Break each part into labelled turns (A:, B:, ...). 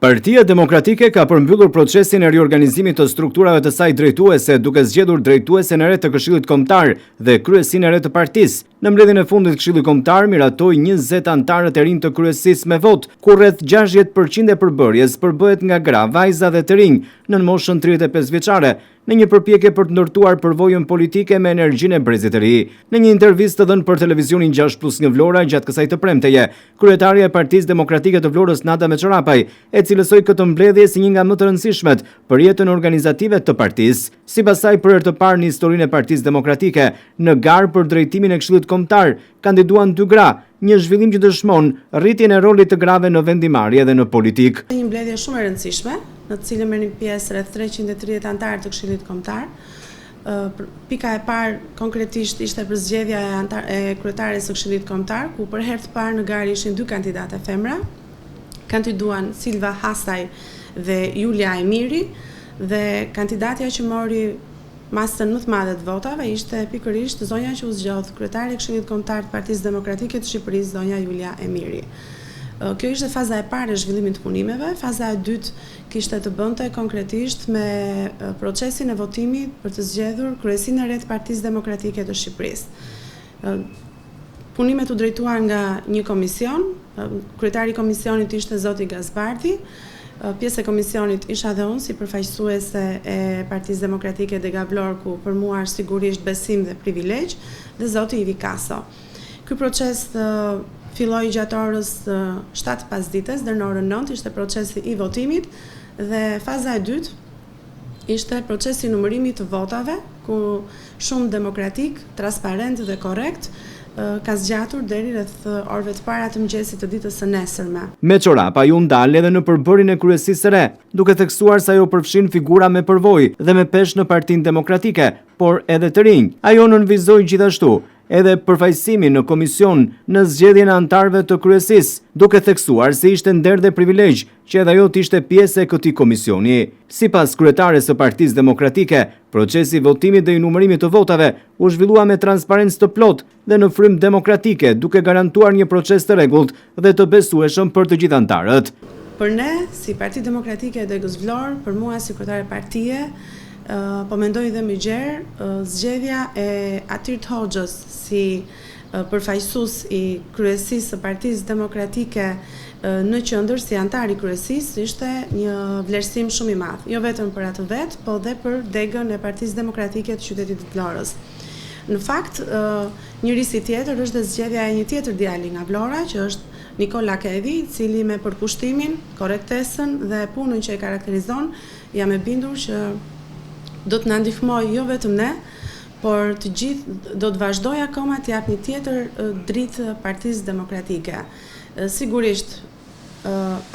A: Partia Demokratike ka përmbyllur procesin e riorganizimit të strukturave të saj drejtuese duke zgjedhur drejtuesen e re të Këshillit Kombëtar dhe kryesinë e re të partisë. Në mbledhjen e fundit Këshilli Kombëtar miratoi 20 anëtarët e rinj të kryesisë me vot, ku rreth 60% e përbërjes përbëhet nga gra, vajza dhe të rinj në moshën 35 vjeçare, në një përpjekje për të ndërtuar përvojën politike me energjinë e brezit të ri. Në një intervistë të dhënë për televizionin 6+1 Vlora gjatë kësaj të premteje, kryetaria e Partisë Demokratike të Vlorës Nada Meçorapaj e cilësoi këtë mbledhje si një nga më të rëndësishmet për jetën organizative të partisë. Sipas saj, për herë të parë në historinë e Partisë Demokratike, në garë për drejtimin e Këshillit Kombëtar kandiduan 2 gra, një zhvillim që dëshmon rritjen e rolit të grave në vendimarrje dhe në politikë.
B: Një mbledhje shumë e rëndësishme, në të cilën merrin pjesë rreth 330 anëtarë të Këshillit Kombëtar. Pika e parë konkretisht ishte përzgjedhja e kryetares së Këshillit Kombëtar, ku për herë të parë në garë ishin 2 kandidate femra. Kandiduan Silva Hasaj dhe Julia Emiri, dhe kandidatja që mori masën më të madhe të votave ishte pikërisht zonja që u zgjodh kryetari i Këshillit Kombëtar të Partisë Demokratike të Shqipërisë, zonja Julia Emiri. Kjo ishte faza e parë e zhvillimit të punimeve. Faza e dytë kishte të bënte konkretisht me procesin e votimit për të zgjedhur kryesinë e re të Partisë Demokratike të Shqipërisë. Punimet u drejtuar nga një komision, kryetari i komisionit ishte zoti Gazbardi, pjesë e komisionit isha dhe unë si përfaqësuese e Partisë Demokratike Dega Vlorë, ku për mua është sigurisht besim dhe privilegj, dhe zoti Ivi Kaso. Ky proces filloi gjatë orës 7 pasdites deri në orën 9 ishte procesi i votimit, dhe faza e dytë ishte procesi i numërimit të votave, ku shumë demokratik, transparent dhe korrekt ka zgjatur deri rreth orëve të para të mëngjesit të ditës së nesërme.
A: Meçorapaj u ndal edhe në përbërjen e kryesisë së re, duke theksuar se ajo përfshin figura me përvojë dhe me peshë në Partinë Demokratike, por edhe të rinj. Ajo nënvizoi gjithashtu edhe përfaqësimin në komision në zgjedhjen e anëtarëve të kryesisë, duke theksuar se ishte nder dhe privilegj që edhe ajo të ishte pjesë e këtij komisioni. Sipas kryetares së Partisë Demokratike, procesi i votimit dhe i numërimit të votave u zhvillua me transparencë të plotë dhe në frymë demokratike, duke garantuar një proces të rregullt dhe të besueshëm për të gjithë anëtarët.
B: Për ne, si Parti Demokratike e Degës Vlorë, për mua si kryetare partie, po mendoj dhe më gjerë, zgjedhja e Atyrt Hoxhës si përfaqësues i kryesisë së Partisë Demokratike në qendër si antar i kryesisë ishte një vlerësim shumë i madh, jo vetëm për atë vet, po dhe për degën e Partisë Demokratike të qytetit të Vlorës. Në fakt, njërisi tjetër është dhe zgjedhja e një tjetër djali nga Vlora, që është Nikola Kedhi, i cili me përkushtimin, korrektesën dhe punën që e karakterizon, jam e bindur që do të na ndihmojë jo vetëm ne, por të gjithë do të vazhdoj akoma të jap një tjetër dritë Partisë Demokratike. Sigurisht,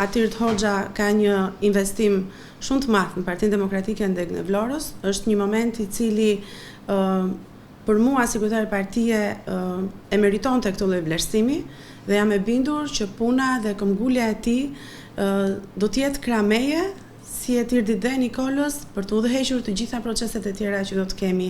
B: Atyrt Hoxha ka një investim shumë të madh në Partinë Demokratike në Degën e Vlorës. Është një moment i cili për mua si kryetare partie e meritonte këtë lloj vlerësimi, dhe jam e bindur që puna dhe këmbgulja e tij do të jetë krameje si e Tirdit dhe Nikolës për të udhëhequr të gjitha proceset e tjera që do të kemi,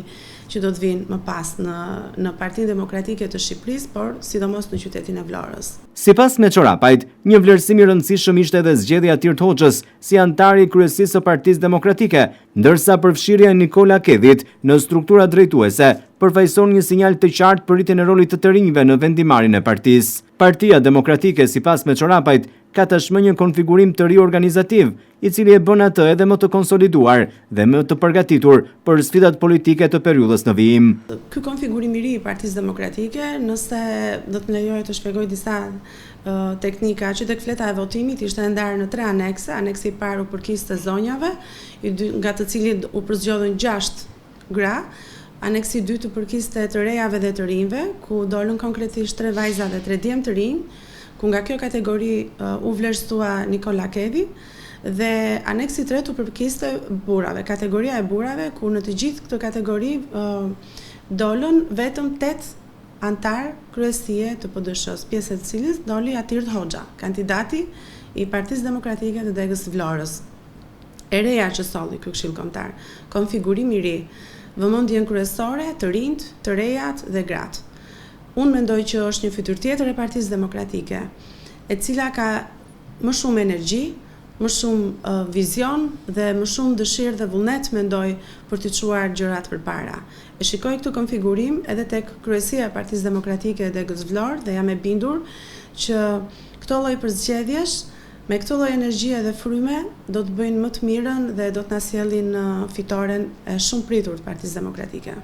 B: që do të vinë më pas në Partinë Demokratike të Shqipërisë, por sidomos në qytetin e Vlorës.
A: Sipas Meçorapajt, një vlerësim i rëndësishëm ishte edhe zgjedhja e Atyrt Hoxhës si antar i kryesisë së Partisë Demokratike, ndërsa përfshirja e Nikola Kedhit në struktura drejtuese përfaqëson një sinjal të qartë për rritjen e rolit të rinjve në vendimarrjen e partisë. Partia Demokratike, sipas Meçorapajt, ka tashmë një konfigurim të ri organizativ, i cili e bën atë edhe më të konsoliduar dhe më të përgatitur për sfidat politike të periudhës në vijim.
B: Ky konfigurim i ri i Partisë Demokratike, nëse do të më lejojë të shpjegoj disa teknika, që tek fleta e votimit ishte ndarë në 3 anekse. Aneksi i parë u përkiste zonjave, nga të cilit u përzgjodhen 6 gra. Aneksi i dytë u përkiste të rejave dhe të rinjve, ku dolën konkretisht 3 vajza dhe 3 djemë të rinj, ku nga kjo kategori u vlerësua Nikola Kedhi, dhe aneksi i tretë u përkiste burrave, kategoria e burrave, ku në të gjithë këtë kategori dolën vetëm 8 antar kryesie të PD-s-s, pjesë e të cilës doli Atyrt Hoxha, kandidati i Partisë Demokratike të Degës Vlorës. E reja që solli ky Këshill Kombëtar, konfigurim i ri, vëmendjen kryesore të rinjt, të rejat dhe gratë. Unë mendoj që është një fytyrë tjetër e Partisë Demokratike, e cila ka më shumë energji, më shumë vizion dhe më shumë dëshirë dhe vullnet mendoj për të çuar gjërat përpara. E shikoj këtë konfigurim edhe tek kryesia e Partisë Demokratike Degës Vlorë dhe jam e bindur që këto lloj përzgjedhjesh me këtë lloj energjie dhe fryme do të bëjnë më të mirën dhe do të na sjellin fitoren e shumë pritur të Partisë Demokratike.